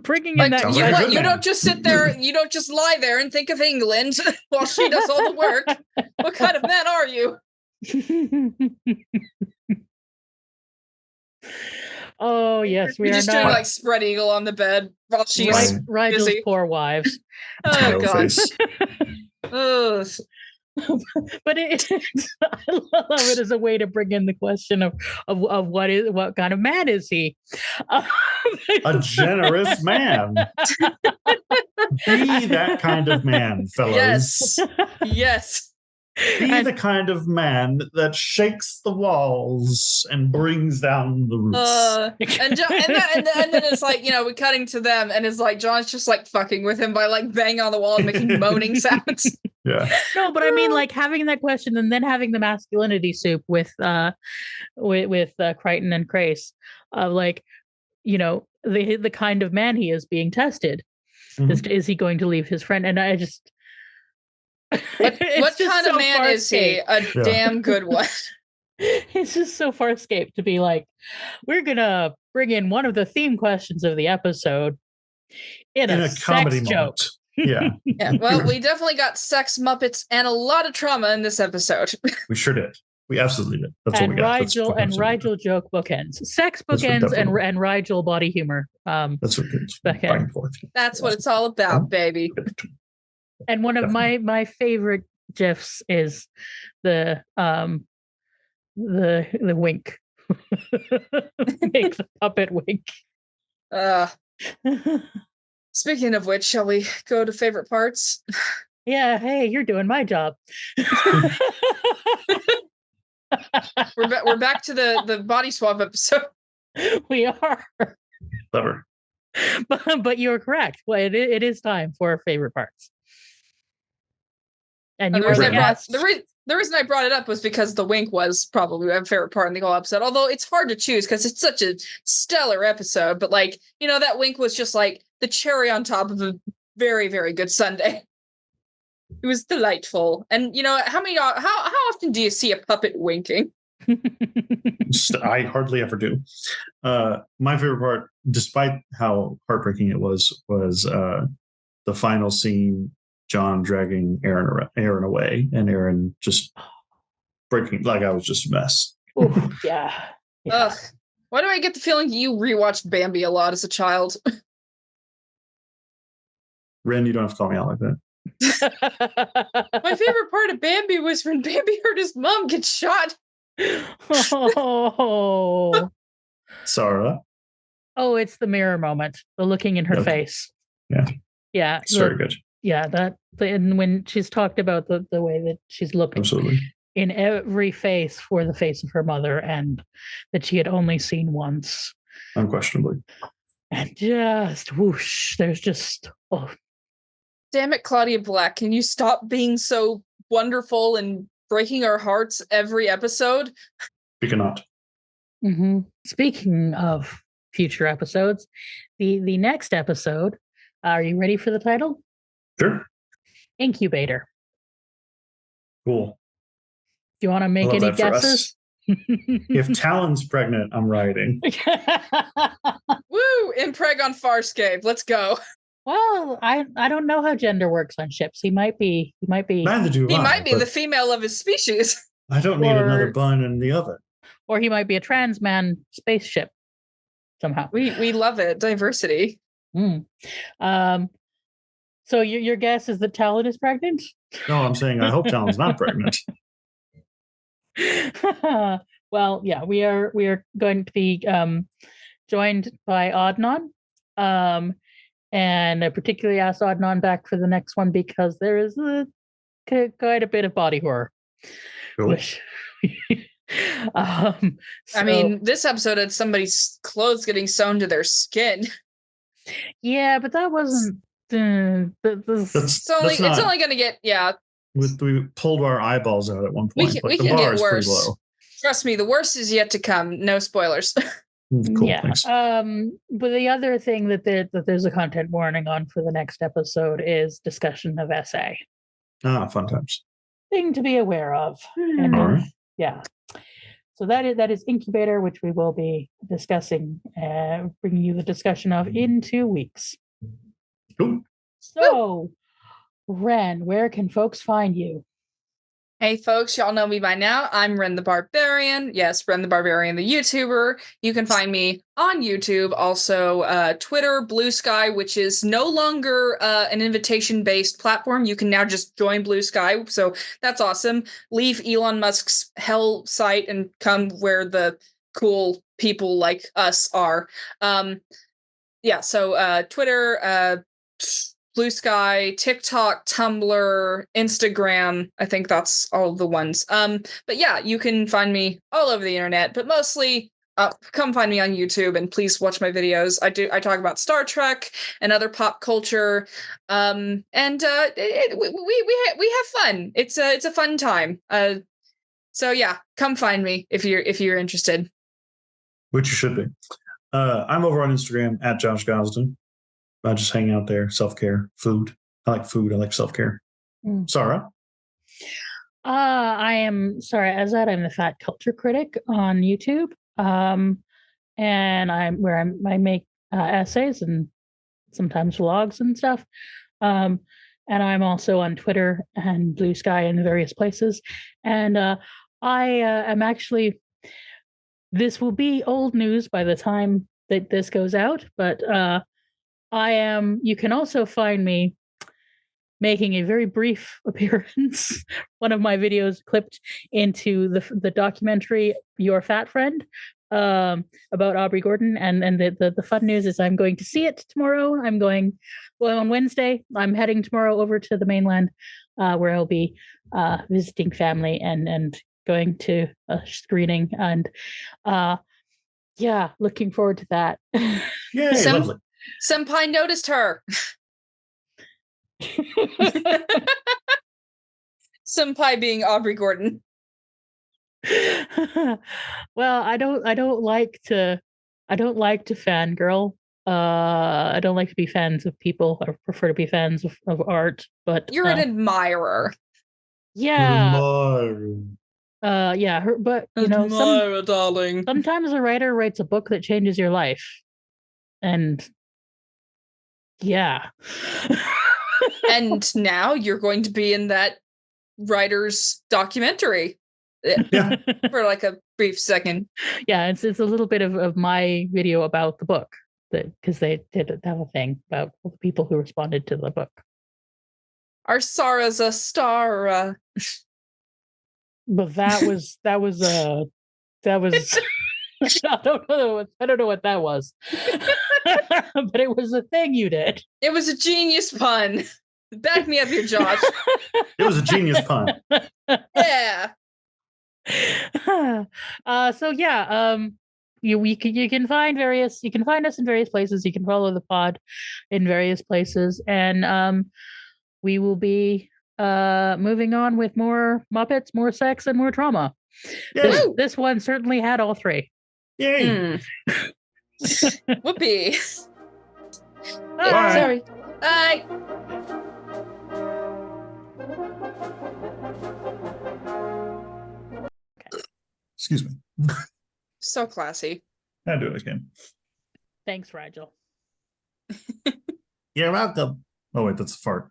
bringing in that... You don't just sit there, you don't just lie there and think of England while she does all the work. What kind of man are you? Oh, yes, we are just doing like spread eagle on the bed while she's Rigel's busy. Poor wives. Oh, God. Oh. But I love it as a way to bring in the question of what kind of man is he? A generous man. Be that kind of man, fellows. Yes. Be the kind of man that shakes the walls and brings down the roofs. And then it's like, we're cutting to them, and it's like John's just like fucking with him by like banging on the wall and making moaning sounds. Yeah. No, but I mean, like having that question and then having the masculinity soup with Crichton and Crace, like, the kind of man he is being tested. Mm-hmm. Is he going to leave his friend? And I just. What kind of man is he? A damn good one. It's just so far escaped to be like, we're gonna bring in one of the theme questions of the episode in a comedy joke. Yeah. Yeah. Well, we definitely got sex, Muppets, and a lot of trauma in this episode. We sure did. We absolutely did. That's and what we got. Rigel joke bookends, sex bookends, and Rigel body humor. That's what it's. That's what it's all about, baby. And one of my favorite gifs is the wink. Make the puppet wink. Speaking of which, shall we go to favorite parts? Yeah, hey, you're doing my job. We're back to the body swap episode. We are. Clever. But you're correct. Well, it is time for favorite parts. And you the reason I brought it up was because the wink was probably my favorite part in the whole episode. Although it's hard to choose because it's such a stellar episode. But that wink was just like the cherry on top of a very, very good sundae. It was delightful. And how often do you see a puppet winking? I hardly ever do. My favorite part, despite how heartbreaking it was the final scene, John dragging Aaron away, and Aaron just breaking, like I was just a mess. Ooh, yeah. Ugh. Why do I get the feeling you rewatched Bambi a lot as a child? Ren, you don't have to call me out like that. My favorite part of Bambi was when Bambi heard his mom get shot. Oh. Sara. Oh, it's the mirror moment. The looking in her face. Yeah. Yeah. It's very good. Yeah, and when she's talked about the way that she's looking Absolutely. in every face for the face of her mother, and that she had only seen once. Unquestionably. And just whoosh, there's just Damn it, Claudia Black, can you stop being so wonderful and breaking our hearts every episode? We cannot. Mm-hmm. Speaking of future episodes, the next episode, are you ready for the title? Sure. Incubator. Cool. Do you want to make any guesses? If Talon's pregnant, I'm writing. Woo! Impreg on Farscape. Let's go. Well, I don't know how gender works on ships. He might be. Neither do He I. might be the female of his species. I don't need another bun in the oven. Or he might be a trans man spaceship somehow. We love it. Diversity. So your guess is that Talon is pregnant? No, I'm saying I hope Talon's not pregnant. Well, yeah, we are going to be joined by Adnan. And I particularly asked Adnan back for the next one because there is quite a bit of body horror. Cool. Which, I mean, this episode had somebody's clothes getting sewn to their skin. Yeah, but that wasn't. It's only going to get We pulled our eyeballs out at one point. We can get worse. Trust me, the worst is yet to come. No spoilers. Cool, yeah. thanks. But the other thing that there's a content warning on for the next episode is discussion of essay. Fun times. Thing to be aware of. And right. Yeah. So that is Incubator, which we will be discussing, bringing you the discussion of in 2 weeks. Cool. So, Ren, where can folks find you? Hey folks, y'all know me by now. I'm Ren the Barbarian. Yes, Ren the Barbarian, the YouTuber. You can find me on YouTube, also Twitter, Blue Sky, which is no longer an invitation-based platform. You can now just join Blue Sky, so that's awesome. Leave Elon Musk's hell site and come where the cool people like us are. So Twitter, Blue Sky, TikTok, Tumblr, Instagram. I think that's all the ones. But yeah, you can find me all over the internet, but mostly come find me on YouTube and please watch my videos. I talk about Star Trek and other pop culture. We have fun. It's a fun time. So yeah, come find me if you're interested. Which you should be. I'm over on Instagram at Josh Gosdin. I just hang out there, self-care, food. I like food. I like self-care. Sara? I am Sara Ezzat. I'm the Fat Culture Critic on YouTube. And I make essays and sometimes vlogs and stuff. And I'm also on Twitter and Blue Sky and various places. And I am actually, this will be old news by the time that this goes out, but you can also find me making a very brief appearance. One of my videos clipped into the documentary Your Fat Friend about Aubrey Gordon. And the fun news is I'm going to see it tomorrow. On Wednesday. I'm heading tomorrow over to the mainland where I'll be visiting family and going to a screening. And looking forward to that. Yay, lovely. Senpai noticed her. Senpai being Aubrey Gordon. Well, I don't like to fangirl. I don't like to be fans of people. I prefer to be fans of art. But you're an admirer. Yeah. Yeah, but Admira, darling. sometimes a writer writes a book that changes your life. And yeah. And now you're going to be in that writer's documentary. Yeah. For like a brief second. Yeah, it's a little bit of my video about the book, because they did have a thing about all the people who responded to the book. Our Sara's a star. But that was I don't know what that was. But it was a thing you did. It was a genius pun. Back me up here, Josh. It was a genius pun. Yeah. So yeah, you can find us in various places. You can follow the pod in various places, and we will be moving on with more Muppets, more sex, and more trauma. This one certainly had all three. Yay! Whoopee. Bye. Sorry. Bye. Excuse me. So classy. I'll do it again. Thanks, Rigel. You're welcome. Oh wait, that's a fart.